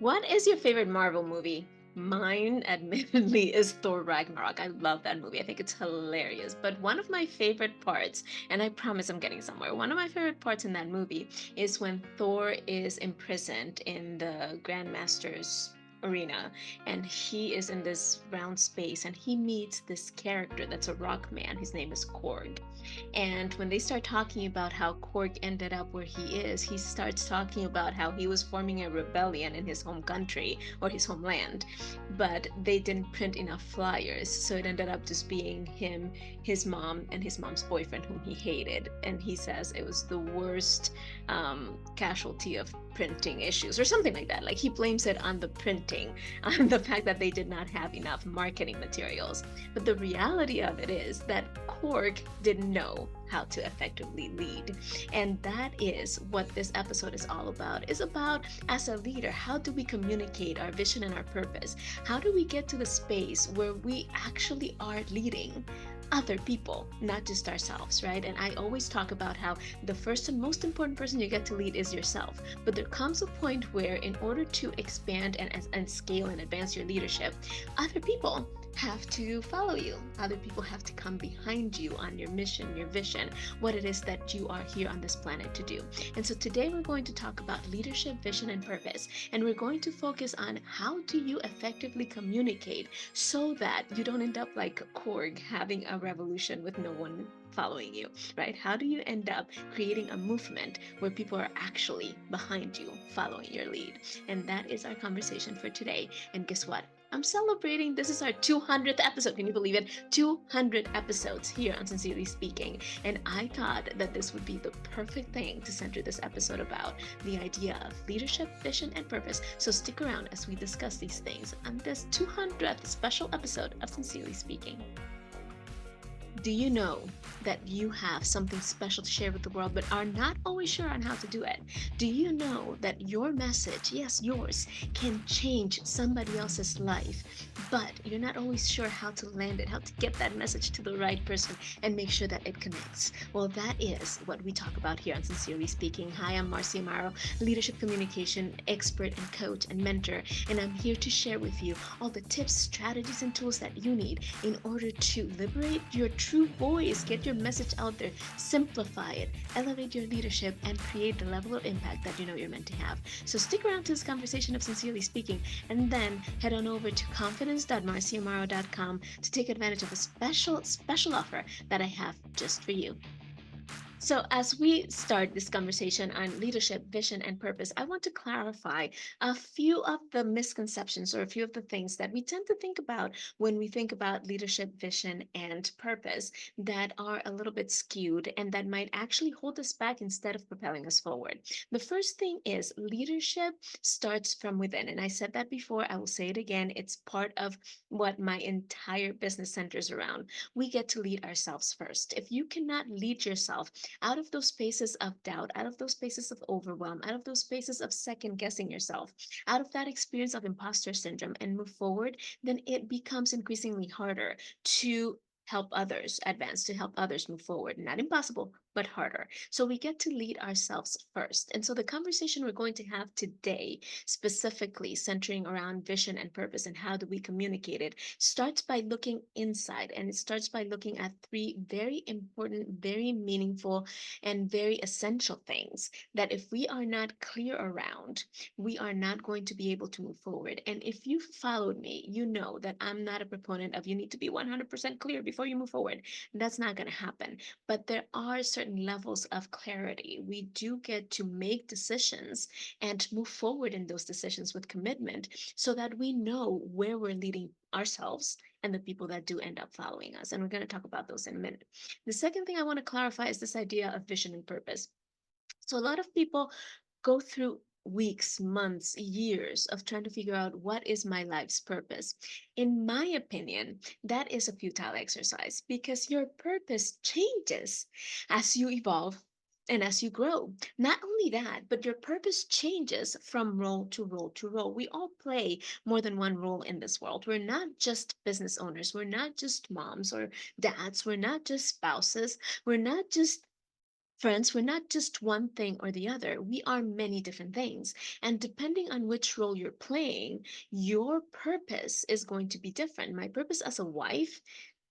What is your favorite Marvel movie? Mine, admittedly, is Thor Ragnarok. I love that movie. I think it's hilarious. But one of my favorite parts, and I promise I'm getting somewhere, one of my favorite parts in that movie is when Thor is imprisoned in the Grandmaster's arena and he is in this round space and he meets this character that's a rock man. His name is Korg. And when they start talking about how Korg ended up where he is, he starts talking about how he was forming a rebellion in his home country or his homeland, but they didn't print enough flyers. So it ended up just being him, his mom, and his mom's boyfriend, whom he hated. And he says it was the worst casualty of printing issues or something like that. Like he blames it on the printing, on the fact that they did not have enough marketing materials. But the reality of it is that Korg didn't know how to effectively lead. And that is what this episode is all about. Is about as a leader, how do we communicate our vision and our purpose? How do we get to the space where we actually are leading other people, not just ourselves, right? And I always talk about how the first and most important person you get to lead is yourself. But there comes a point where, in order to expand and scale and advance your leadership, other people have to follow you. Other people have to come behind you on your mission, your vision, what it is that you are here on this planet to do. And so today we're going to talk about leadership, vision, and purpose. And we're going to focus on how do you effectively communicate so that you don't end up like Korg having a revolution with no one following you, right? How do you end up creating a movement where people are actually behind you, following your lead? And that is our conversation for today. And guess what? I'm celebrating. This is our 200th episode. Can you believe it? 200 episodes here on Sincerely Speaking. And I thought that this would be the perfect thing to center this episode about, the idea of leadership, vision, and purpose. So stick around as we discuss these things on this 200th special episode of Sincerely Speaking. Do you know that you have something special to share with the world but are not always sure on how to do it? Do you know that your message, yes, yours, can change somebody else's life, but you're not always sure how to land it, how to get that message to the right person and make sure that it connects? Well, that is what we talk about here on Sincerely Speaking. Hi, I'm Marcia Amaro, leadership communication expert and coach and mentor, and I'm here to share with you all the tips, strategies, and tools that you need in order to liberate your true voice, get your message out there, simplify it, elevate your leadership, and create the level of impact that you know you're meant to have. So stick around to this conversation of Sincerely Speaking, and then head on over to confidence.marciamaro.com to take advantage of a special offer that I have just for you. So, as we start this conversation on leadership, vision, and purpose, I want to clarify a few of the misconceptions or a few of the things that we tend to think about when we think about leadership, vision, and purpose that are a little bit skewed and that might actually hold us back instead of propelling us forward. The first thing is leadership starts from within. And I said that before, I will say it again. It's part of what my entire business centers around. We get to lead ourselves first. If you cannot lead yourself, out of those spaces of doubt, out of those spaces of overwhelm, out of those spaces of second guessing yourself, out of that experience of imposter syndrome and move forward, then it becomes increasingly harder to help others advance, to help others move forward. Not impossible, but harder. So we get to lead ourselves first. And so the conversation we're going to have today, specifically centering around vision and purpose and how do we communicate it, starts by looking inside. And it starts by looking at three very important, very meaningful, and very essential things that if we are not clear around, we are not going to be able to move forward. And if you followed me, you know that I'm not a proponent of you need to be 100% clear before you move forward. That's not going to happen. But there are certain levels of clarity. We do get to make decisions and move forward in those decisions with commitment so that we know where we're leading ourselves and the people that do end up following us. And we're going to talk about those in a minute. The second thing I want to clarify is this idea of vision and purpose. So a lot of people go through weeks, months, years of trying to figure out what is my life's purpose. In my opinion, that is a futile exercise because your purpose changes as you evolve and as you grow. Not only that, but your purpose changes from role to role to role. We all play more than one role in this world. We're not just business owners. We're not just moms or dads. We're not just spouses. We're not just Friends, we're not just one thing or the other. We are many different things. And depending on which role you're playing, your purpose is going to be different. My purpose as a wife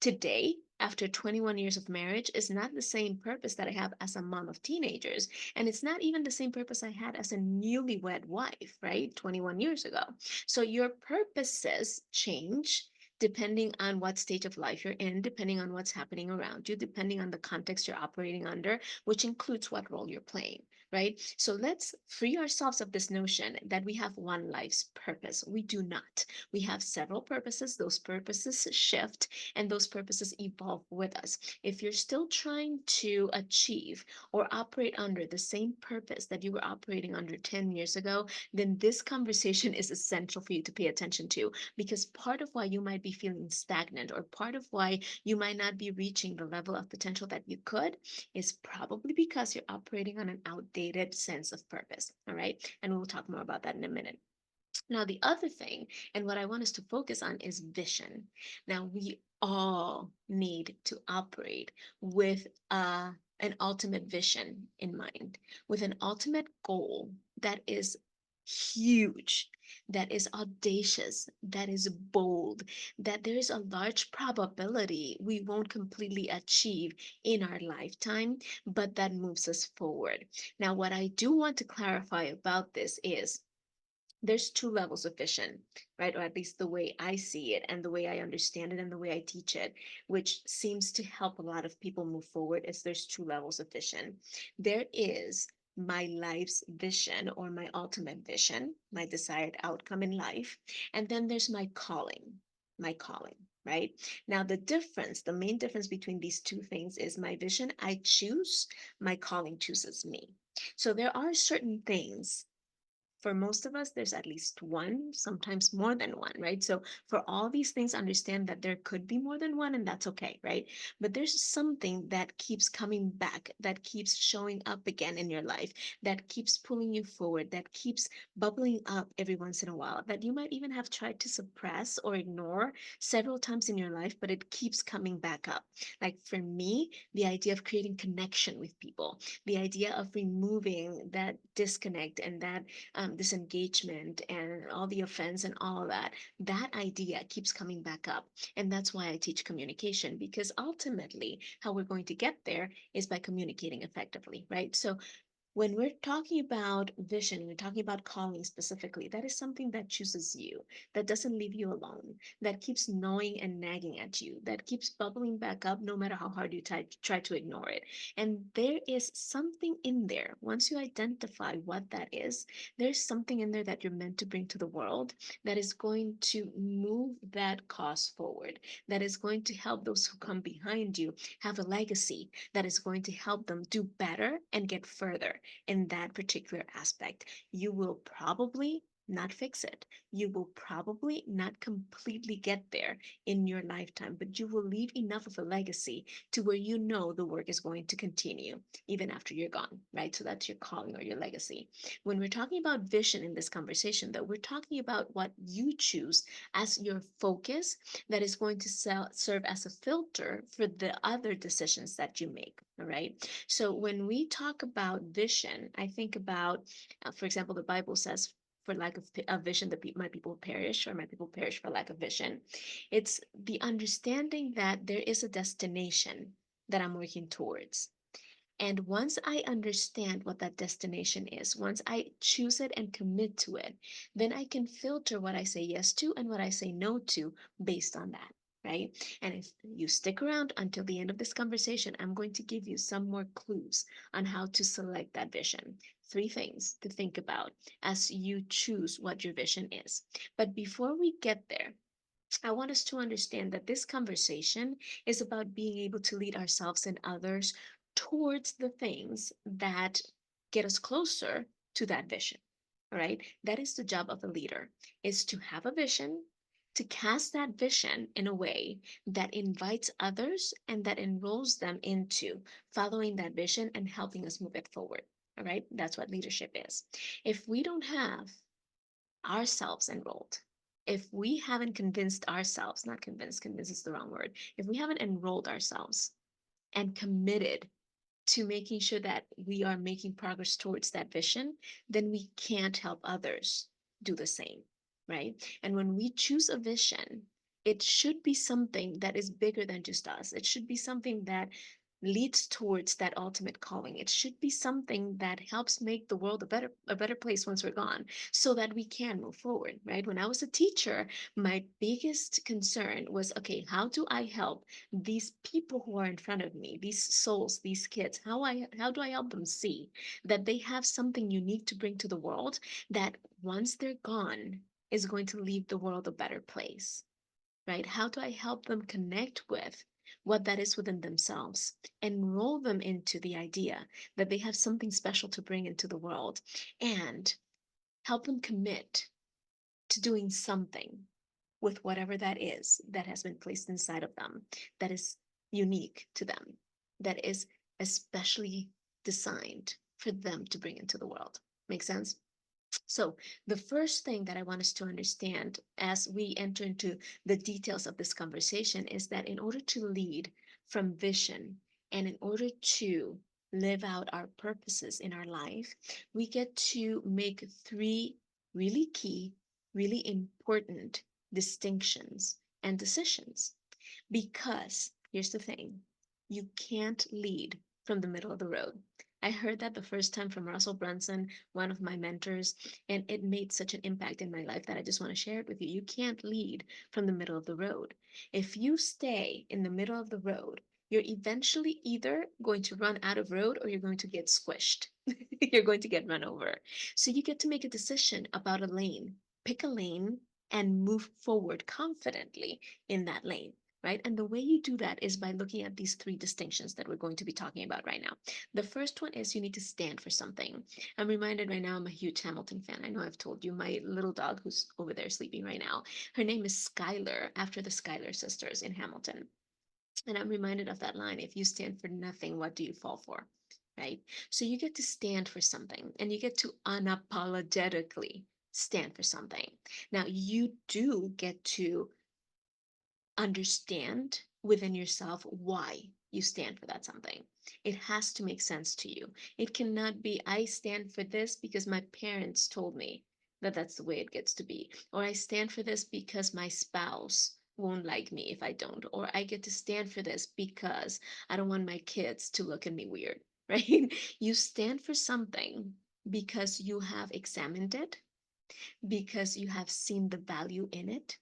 today, after 21 years of marriage, is not the same purpose that I have as a mom of teenagers. And it's not even the same purpose I had as a newlywed wife, right? 21 years ago. So your purposes change depending on what stage of life you're in, depending on what's happening around you, depending on the context you're operating under, which includes what role you're playing, right? So let's free ourselves of this notion that we have one life's purpose. We do not. We have several purposes. Those purposes shift and those purposes evolve with us. If you're still trying to achieve or operate under the same purpose that you were operating under 10 years ago, then this conversation is essential for you to pay attention to, because part of why you might be feeling stagnant or part of why you might not be reaching the level of potential that you could is probably because you're operating on an outdated sense of purpose. All right. And we'll talk more about that in a minute. Now, the other thing, and what I want us to focus on, is vision. Now, we all need to operate with an ultimate vision in mind, with an ultimate goal that is huge, that is audacious, that is bold, that there is a large probability we won't completely achieve in our lifetime, but that moves us forward. Now, what I do want to clarify about this is there's two levels of vision, right? Or at least the way I see it and the way I understand it and the way I teach it, which seems to help a lot of people move forward, is there's two levels of vision. There is my life's vision or my ultimate vision, my desired outcome in life. And then there's my calling, right? Now, the main difference between these two things is my vision, I choose, my calling chooses me. So there are certain things, for most of us, there's at least one, sometimes more than one, right? So for all these things, understand that there could be more than one, and that's okay, right? But there's something that keeps coming back, that keeps showing up again in your life, that keeps pulling you forward, that keeps bubbling up every once in a while, that you might even have tried to suppress or ignore several times in your life, but it keeps coming back up. Like for me, the idea of creating connection with people, the idea of removing that disconnect and that disengagement and all the offense and all of that, that idea keeps coming back up. And that's why I teach communication, because ultimately, how we're going to get there is by communicating effectively, right? So when we're talking about vision, we're talking about calling specifically, that is something that chooses you, that doesn't leave you alone, that keeps gnawing and nagging at you, that keeps bubbling back up no matter how hard you try to ignore it. And there is something in there. Once you identify what that is, there's something in there that you're meant to bring to the world that is going to move that cause forward, that is going to help those who come behind you have a legacy, that is going to help them do better and get further in that particular aspect. You will probably not fix it. You will probably not completely get there in your lifetime, but you will leave enough of a legacy to where you know the work is going to continue even after you're gone, right? So that's your calling or your legacy. When we're talking about vision in this conversation, though, we're talking about what you choose as your focus that is going to serve as a filter for the other decisions that you make, all right? So when we talk about vision, I think about, for example, the Bible says, for lack of vision, my people perish, or my people perish for lack of vision. It's the understanding that there is a destination that I'm working towards. And once I understand what that destination is, once I choose it and commit to it, then I can filter what I say yes to and what I say no to based on that. Right. And if you stick around until the end of this conversation, I'm going to give you some more clues on how to select that vision. Three things to think about as you choose what your vision is. But before we get there, I want us to understand that this conversation is about being able to lead ourselves and others towards the things that get us closer to that vision. All right. That is the job of a leader, is to have a vision, to cast that vision in a way that invites others and that enrolls them into following that vision and helping us move it forward. All right. That's what leadership is. If we don't have ourselves enrolled, if we haven't convinced ourselves, not convinced, convinced is the wrong word, if we haven't enrolled ourselves and committed to making sure that we are making progress towards that vision, then we can't help others do the same, right? And when we choose a vision, it should be something that is bigger than just us. It should be something that leads towards that ultimate calling. It should be something that helps make the world a better place once we're gone, so that we can move forward, right? When I was a teacher, my biggest concern was, okay, how do I help these people who are in front of me, these souls, these kids? How do I help them see that they have something unique to bring to the world, that once they're gone is going to leave the world a better place, right? How do I help them connect with what that is within themselves, enroll them into the idea that they have something special to bring into the world, and help them commit to doing something with whatever that is that has been placed inside of them, that is unique to them, that is especially designed for them to bring into the world. Make sense? So, the first thing that I want us to understand as we enter into the details of this conversation is that in order to lead from vision and in order to live out our purposes in our life, we get to make three really key, really important distinctions and decisions. Because here's the thing, you can't lead from the middle of the road. I heard that the first time from Russell Brunson, one of my mentors, and it made such an impact in my life that I just want to share it with you. You can't lead from the middle of the road. If you stay in the middle of the road, you're eventually either going to run out of road or you're going to get squished. You're going to get run over. So you get to make a decision about a lane. Pick a lane and move forward confidently in that lane, right? And the way you do that is by looking at these three distinctions that we're going to be talking about right now. The first one is you need to stand for something. I'm reminded right now, I'm a huge Hamilton fan. I know I've told you, my little dog who's over there sleeping right now, her name is Skylar, after the Skylar sisters in Hamilton. And I'm reminded of that line, if you stand for nothing, what do you fall for? Right? So you get to stand for something and you get to unapologetically stand for something. Now, you do get to understand within yourself why you stand for that something. It has to make sense to you. It cannot be, I stand for this because my parents told me that that's the way it gets to be. Or I stand for this because my spouse won't like me if I don't. Or I get to stand for this because I don't want my kids to look at me weird, right? You stand for something because you have examined it, because you have seen the value in it,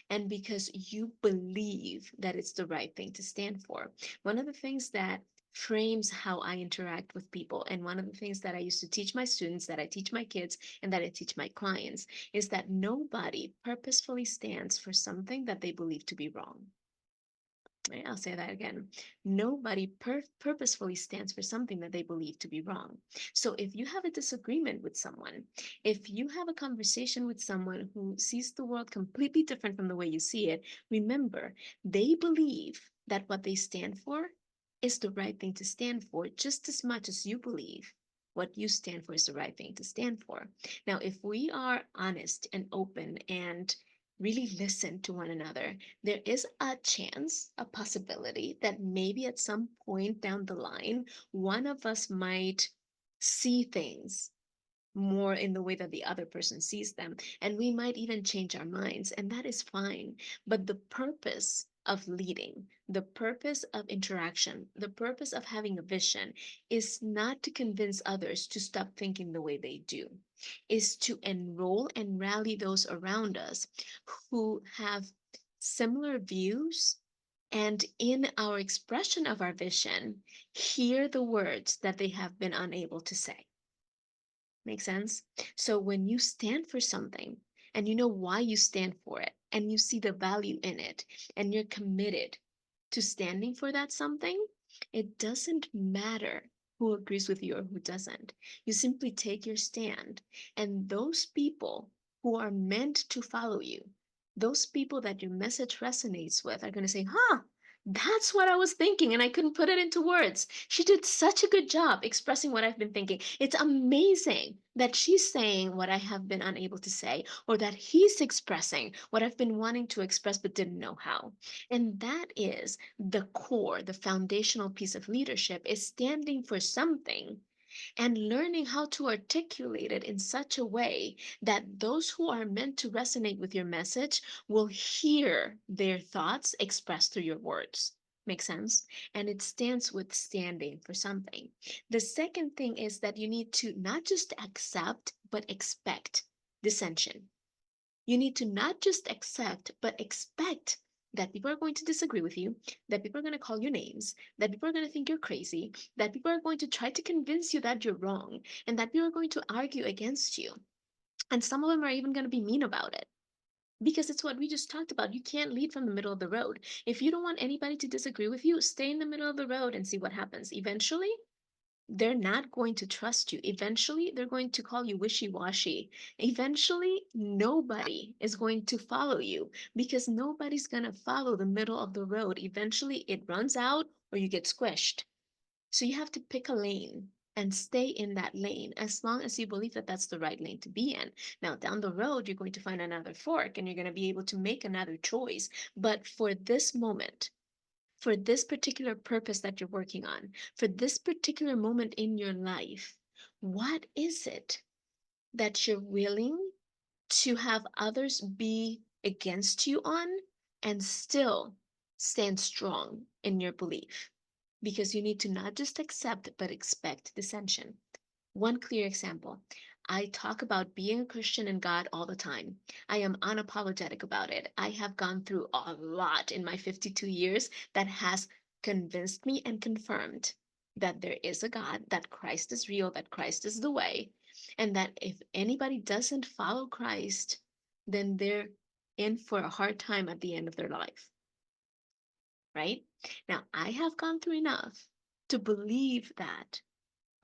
and because you believe that it's the right thing to stand for. One of the things that frames how I interact with people, and one of the things that I used to teach my students, that I teach my kids, and that I teach my clients, is that nobody purposefully stands for something that they believe to be wrong. Right, I'll say that again. Nobody purposefully stands for something that they believe to be wrong. So if you have a disagreement with someone, if you have a conversation with someone who sees the world completely different from the way you see it, remember, they believe that what they stand for is the right thing to stand for just as much as you believe what you stand for is the right thing to stand for. Now, if we are honest and open and really listen to one another, there is a chance, a possibility that maybe at some point down the line, one of us might see things more in the way that the other person sees them. And we might even change our minds, and that is fine. But the purpose of leading, the purpose of interaction, the purpose of having a vision is not to convince others to stop thinking the way they do, is to enroll and rally those around us who have similar views, and in our expression of our vision, hear the words that they have been unable to say. Make sense? So when you stand for something and you know why you stand for it and you see the value in it and you're committed to standing for that something, it doesn't matter who agrees with you or who doesn't. You simply take your stand, and those people who are meant to follow you, those people that your message resonates with, are going to say, huh, That's what I was thinking, and I couldn't put it into words. She did such a good job expressing what I've been thinking. It's amazing that she's saying what I have been unable to say, or that he's expressing what I've been wanting to express but didn't know how. And that is the core, the foundational piece of leadership is standing for something and learning how to articulate it in such a way that those who are meant to resonate with your message will hear their thoughts expressed through your words. Make sense? And it stands with standing for something. The second thing is that you need to not just accept, but expect dissension. You need to not just accept, but expect that people are going to disagree with you, that people are going to call you names, that people are going to think you're crazy, that people are going to try to convince you that you're wrong, and that people are going to argue against you. And some of them are even going to be mean about it. Because it's what we just talked about. You can't lead from the middle of the road. If you don't want anybody to disagree with you, stay in the middle of the road and see what happens. Eventually, they're not going to trust you. Eventually, they're going to call you wishy washy. Eventually, nobody is going to follow you because nobody's going to follow the middle of the road. Eventually, it runs out or you get squished. So you have to pick a lane and stay in that lane as long as you believe that that's the right lane to be in. Now, down the road, you're going to find another fork and you're going to be able to make another choice. But for this moment, for this particular purpose that you're working on, for this particular moment in your life, what is it that you're willing to have others be against you on and still stand strong in your belief? Because you need to not just accept, but expect dissension. One clear example. I talk about being a Christian in God all the time. I am unapologetic about it. I have gone through a lot in my 52 years that has convinced me and confirmed that there is a God, that Christ is real, that Christ is the way, and that if anybody doesn't follow Christ, then they're in for a hard time at the end of their life, right? Now, I have gone through enough to believe that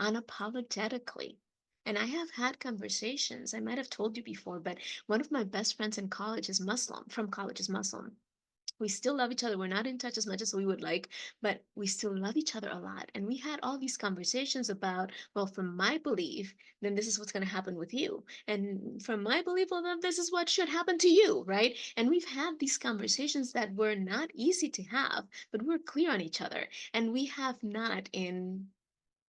unapologetically. And I have had conversations, I might have told you before, but one of my best friends in college is Muslim, from college is Muslim. We still love each other. We're not in touch as much as we would like, but we still love each other a lot. And we had all these conversations about, well, from my belief, then this is what's going to happen with you. And from my belief, well, then this is what should happen to you, right? And we've had these conversations that were not easy to have, but we're clear on each other. And we have not in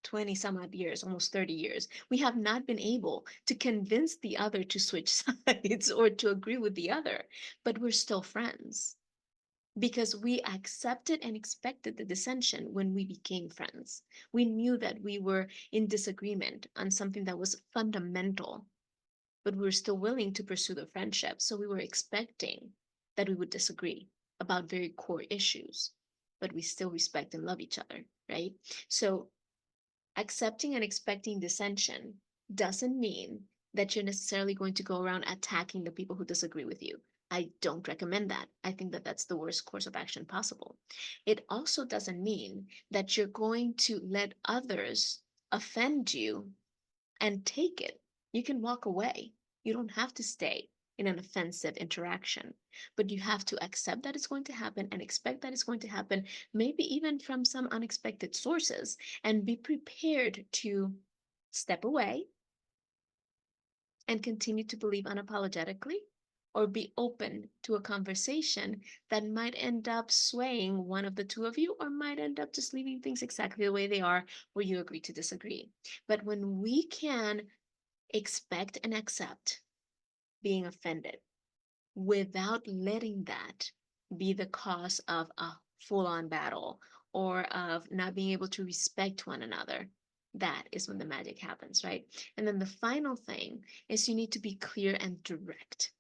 20 some odd years, almost 30 years, we have not been able to convince the other to switch sides or to agree with the other, but we're still friends because we accepted and expected the dissension when we became friends. We knew that we were in disagreement on something that was fundamental, but we were still willing to pursue the friendship. So we were expecting that we would disagree about very core issues, but we still respect and love each other, right? So accepting and expecting dissension doesn't mean that you're necessarily going to go around attacking the people who disagree with you. I don't recommend that. I think that that's the worst course of action possible. It also doesn't mean that you're going to let others offend you and take it. You can walk away. You don't have to stay in an offensive interaction, but you have to accept that it's going to happen and expect that it's going to happen, maybe even from some unexpected sources, and be prepared to step away and continue to believe unapologetically, or be open to a conversation that might end up swaying one of the two of you, or might end up just leaving things exactly the way they are, where you agree to disagree. But when we can expect and accept being offended without letting that be the cause of a full on battle or of not being able to respect one another. That is when the magic happens, right? And then the final thing is you need to be clear and direct.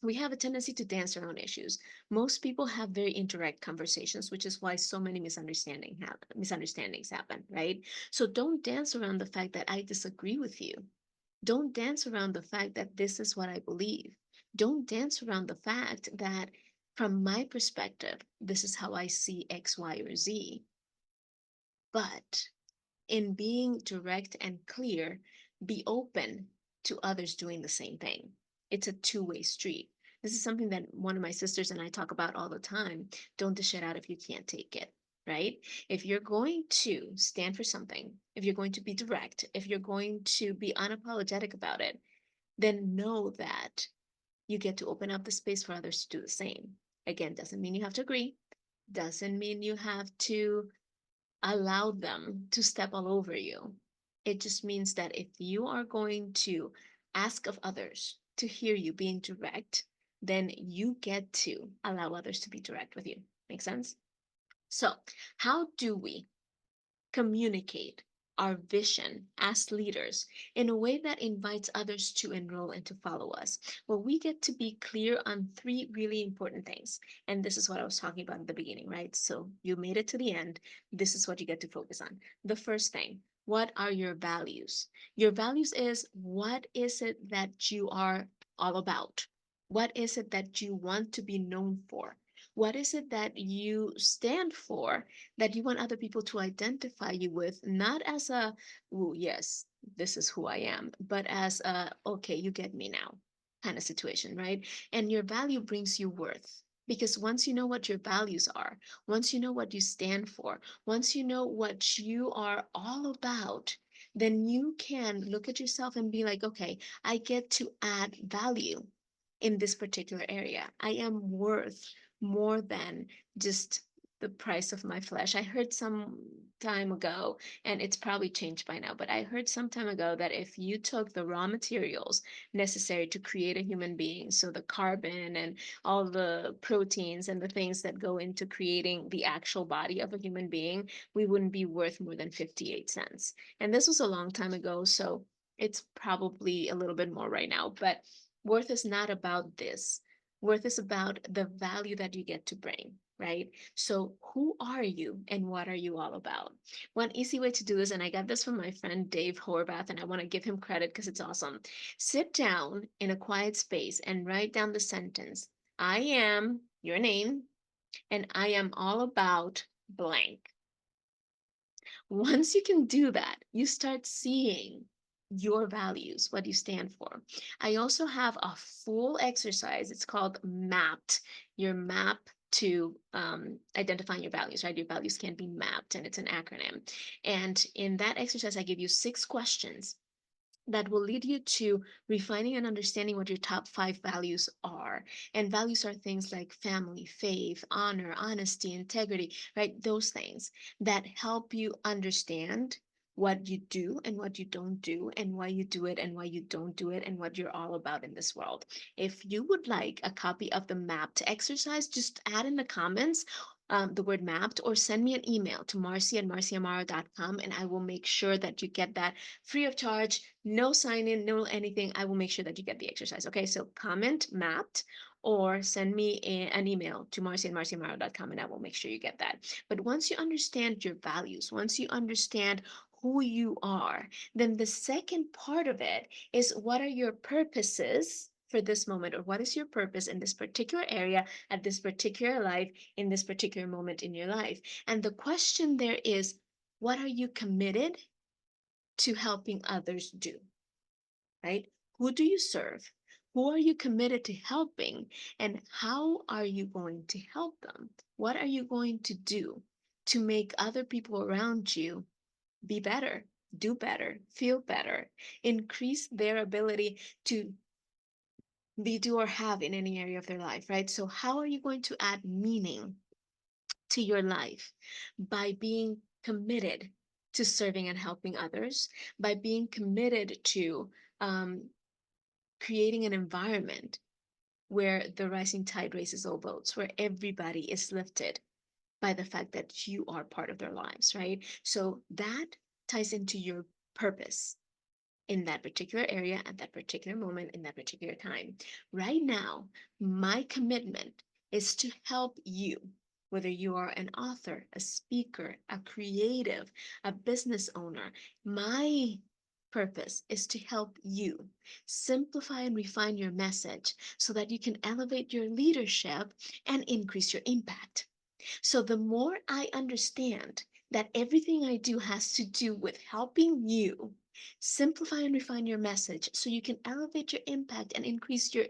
We have a tendency to dance around issues. Most people have very indirect conversations, which is why so many misunderstandings happen, right? So don't dance around the fact that I disagree with you. Don't dance around the fact that this is what I believe. Don't dance around the fact that, from my perspective, this is how I see X, Y, or Z. But in being direct and clear, be open to others doing the same thing. It's a two-way street. This is something that one of my sisters and I talk about all the time. Don't dish it out if you can't take it, right? If you're going to stand for something, if you're going to be direct, if you're going to be unapologetic about it, then know that you get to open up the space for others to do the same. Again, doesn't mean you have to agree, doesn't mean you have to allow them to step all over you. It just means that if you are going to ask of others to hear you being direct, then you get to allow others to be direct with you. Make sense? So, how do we communicate our vision as leaders in a way that invites others to enroll and to follow us? Well, we get to be clear on three really important things. And this is what I was talking about in the beginning, right? So you made it to the end. This is what you get to focus on. The first thing, what are your values? Your values is what is it that you are all about? What is it that you want to be known for? What is it that you stand for that you want other people to identify you with, not as a, oh, yes, this is who I am, but as a, okay, you get me now kind of situation, right? And your value brings you worth. Because once you know what your values are, once you know what you stand for, once you know what you are all about, then you can look at yourself and be like, okay, I get to add value in this particular area. I am worth more than just the price of my flesh. I heard some time ago, and it's probably changed by now, but I heard some time ago that if you took the raw materials necessary to create a human being, so the carbon and all the proteins and the things that go into creating the actual body of a human being, we wouldn't be worth more than 58 cents. And this was a long time ago, so it's probably a little bit more right now, but worth is not about this. Worth is about the value that you get to bring, right? So, who are you and what are you all about? One easy way to do this, and I got this from my friend Dave Horvath, and I want to give him credit because it's awesome. Sit down in a quiet space and write down the sentence: I am your name, and I am all about blank. Once you can do that, you start seeing your values, what you stand for. I also have a full exercise. It's called MAPPed, your map to identifying your values, right? Your values can be mapped, and it's an acronym. And in that exercise, I give you 6 questions that will lead you to refining and understanding what your top 5 values are. And values are things like family, faith, honor, honesty, integrity, right? Those things that help you understand what you do and what you don't do, and why you do it and why you don't do it, and what you're all about in this world. If you would like a copy of the mapped exercise, just add in the comments the word mapped, or send me an email to marcy@marcyamaro.com, and I will make sure that you get that free of charge, no sign in, no anything. I will make sure that you get the exercise. Okay, so comment mapped or send me an email to marcy@marcyamaro.com, and I will make sure you get that. But once you understand your values, once you understand who you are, then the second part of it is, what are your purposes for this moment, or what is your purpose in this particular area at this particular life in this particular moment in your life? And the question there is, what are you committed to helping others do, right? Who do you serve? Who are you committed to helping? And how are you going to help them? What are you going to do to make other people around you be better, do better, feel better, increase their ability to be, do, or have in any area of their life, right? So, how are you going to add meaning to your life? By being committed to serving and helping others, by being committed to um, creating an environment where the rising tide raises all boats, where everybody is lifted by the fact that you are part of their lives, right? So that ties into your purpose in that particular area at that particular moment in that particular time. Right now, my commitment is to help you, whether you are an author, a speaker, a creative, a business owner. My purpose is to help you simplify and refine your message so that you can elevate your leadership and increase your impact. So the more I understand that everything I do has to do with helping you simplify and refine your message so you can elevate your impact and increase your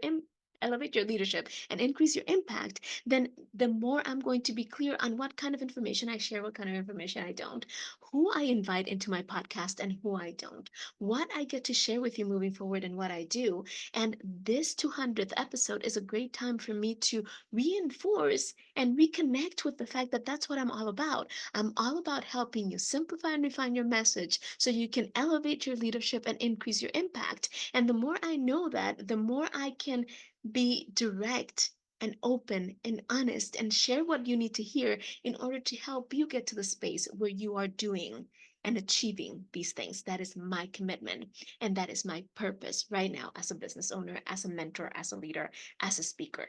elevate your leadership and increase your impact, then the more I'm going to be clear on what kind of information I share, what kind of information I don't, who I invite into my podcast and who I don't, what I get to share with you moving forward and what I do. And this 200th episode is a great time for me to reinforce and reconnect with the fact that that's what I'm all about. I'm all about helping you simplify and refine your message so you can elevate your leadership and increase your impact. And the more I know that, the more I can be direct and open and honest and share what you need to hear in order to help you get to the space where you are doing and achieving these things. That is my commitment. And that is my purpose right now as a business owner, as a mentor, as a leader, as a speaker.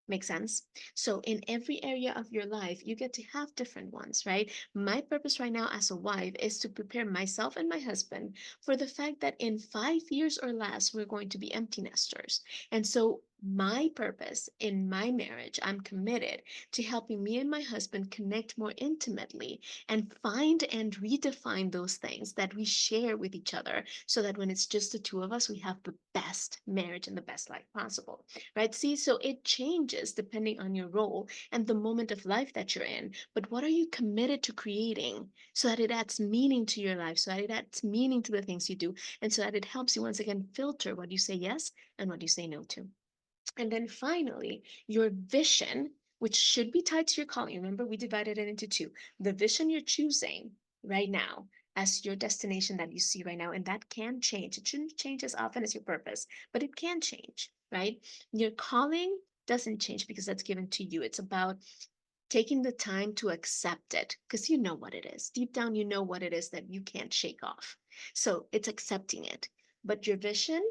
Make sense? So, in every area of your life, you get to have different ones, right? My purpose right now as a wife is to prepare myself and my husband for the fact that in 5 years or less, we're going to be empty nesters. And so, my purpose in my marriage, I'm committed to helping me and my husband connect more intimately and find and redefine those things that we share with each other so that when it's just the two of us, we have the best marriage and the best life possible, right? See, so it changes depending on your role and the moment of life that you're in. But what are you committed to creating so that it adds meaning to your life, so that it adds meaning to the things you do, and so that it helps you once again filter what you say yes and what you say no to? And then finally, your vision, which should be tied to your calling. Remember, we divided it into two. The vision you're choosing right now as your destination that you see right now, and that can change. It shouldn't change as often as your purpose, but it can change, right? Your calling doesn't change because that's given to you. It's about taking the time to accept it because you know what it is. Deep down, you know what it is that you can't shake off. So it's accepting it. But your vision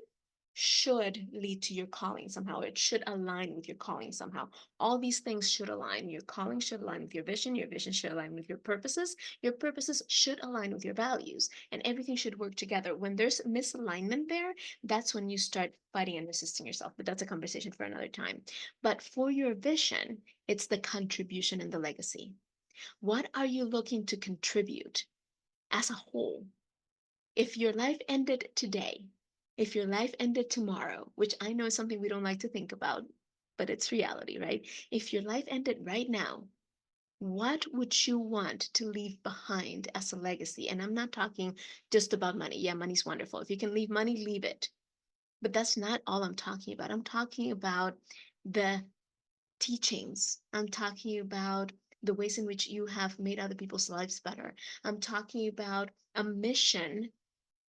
should lead to your calling somehow. It should align with your calling somehow. All these things should align. Your calling should align with your vision should align with your purposes should align with your values, and everything should work together. When there's misalignment there, that's when you start fighting and resisting yourself. But that's a conversation for another time. But for your vision, it's the contribution and the legacy. What are you looking to contribute as a whole? If your life ended today, if your life ended tomorrow, which I know is something we don't like to think about, but it's reality, right? If your life ended right now, what would you want to leave behind as a legacy? And I'm not talking just about money. Yeah, money's wonderful. If you can leave money, leave it. But that's not all I'm talking about. I'm talking about the teachings. I'm talking about the ways in which you have made other people's lives better. I'm talking about a mission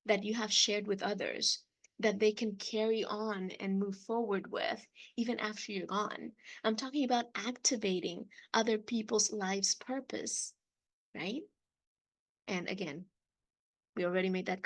that you have shared with others that they can carry on and move forward with even after you're gone. I'm talking about activating other people's lives' purpose, right? And again, we already made that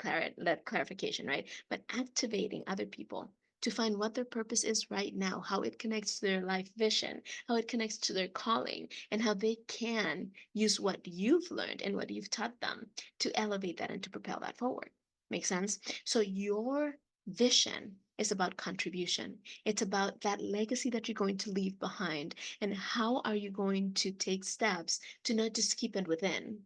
clarification, right? But activating other people to find what their purpose is right now, how it connects to their life vision, how it connects to their calling, and how they can use what you've learned and what you've taught them to elevate that and to propel that forward. Make sense? So your vision is about contribution. It's about that legacy that you're going to leave behind, and how are you going to take steps to not just keep it within,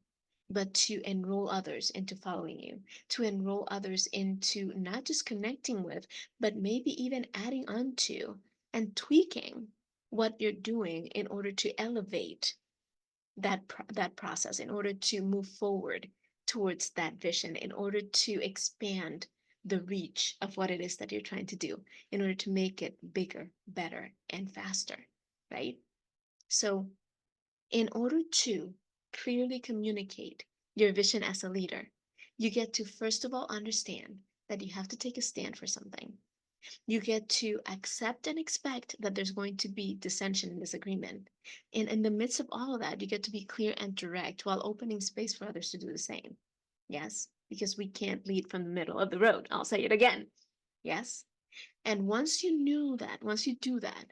but to enroll others into following you, to enroll others into not just connecting with, but maybe even adding on to and tweaking what you're doing in order to elevate that process, in order to move forward towards that vision, in order to expand the reach of what it is that you're trying to do, in order to make it bigger, better, and faster, right? So in order to clearly communicate your vision as a leader, you get to first of all understand that you have to take a stand for something. You get to accept and expect that there's going to be dissension and disagreement. And in the midst of all of that, you get to be clear and direct while opening space for others to do the same. Yes, because we can't lead from the middle of the road. I'll say it again. Yes. And once you know that, once you do that,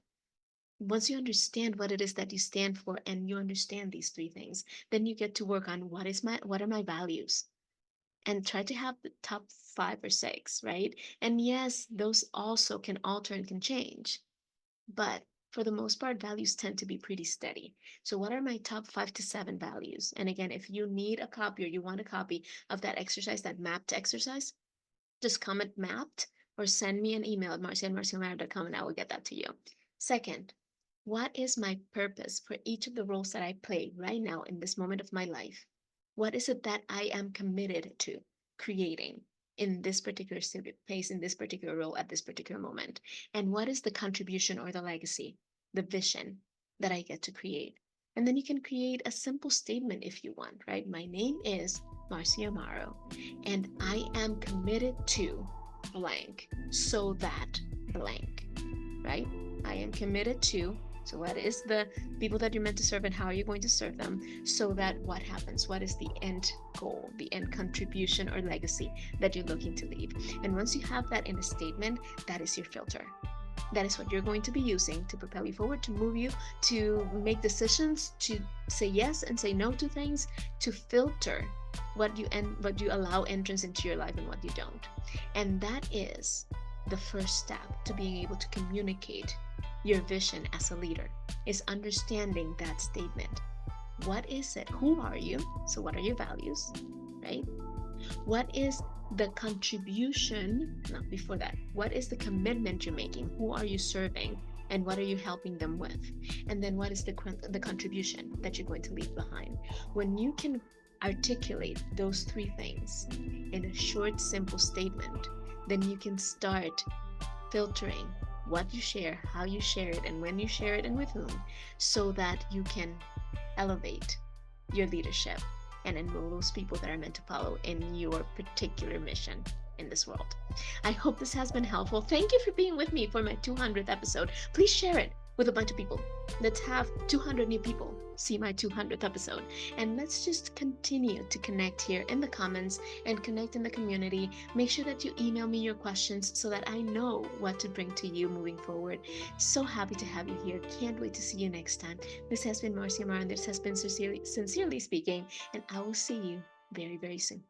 once you understand what it is that you stand for and you understand these three things, then you get to work on what are my values, and try to have the top 5 or 6, right? And yes, those also can alter and can change, but for the most part, values tend to be pretty steady. So what are my top 5 to 7 values? And again, if you need a copy or you want a copy of that exercise, that mapped exercise, just comment mapped or send me an email at marcia@marciamara.com and I will get that to you. Second, what is my purpose for each of the roles that I play right now in this moment of my life? What is it that I am committed to creating in this particular space, in this particular role, at this particular moment? And what is the contribution or the legacy, the vision that I get to create? And then you can create a simple statement if you want, right? My name is Marcia Amaro, and I am committed to blank so that blank, right? I am committed to. So, what is the people that you're meant to serve and how are you going to serve them? So that what happens? What is the end goal, the end contribution or legacy that you're looking to leave? And once you have that in a statement, that is your filter. That is what you're going to be using to propel you forward, to move you, to make decisions, to say yes and say no to things, to filter what you allow entrance into your life and what you don't. And that is the first step to being able to communicate your vision as a leader, is understanding that statement. What is it? Who are you? So what are your values, right? What is the contribution? No, before that, what is the commitment you're making? Who are you serving? And what are you helping them with? And then what is the contribution that you're going to leave behind? When you can articulate those three things in a short, simple statement, then you can start filtering what you share, how you share it, and when you share it, and with whom, so that you can elevate your leadership and enroll those people that are meant to follow in your particular mission in this world. I hope this has been helpful. Thank you for being with me for my 200th episode. Please share it with a bunch of people. Let's have 200 new people see my 200th episode. And let's just continue to connect here in the comments and connect in the community. Make sure that you email me your questions so that I know what to bring to you moving forward. So happy to have you here. Can't wait to see you next time. This has been Marcia Mar, and this has been Sincerely Speaking, and I will see you very, very soon.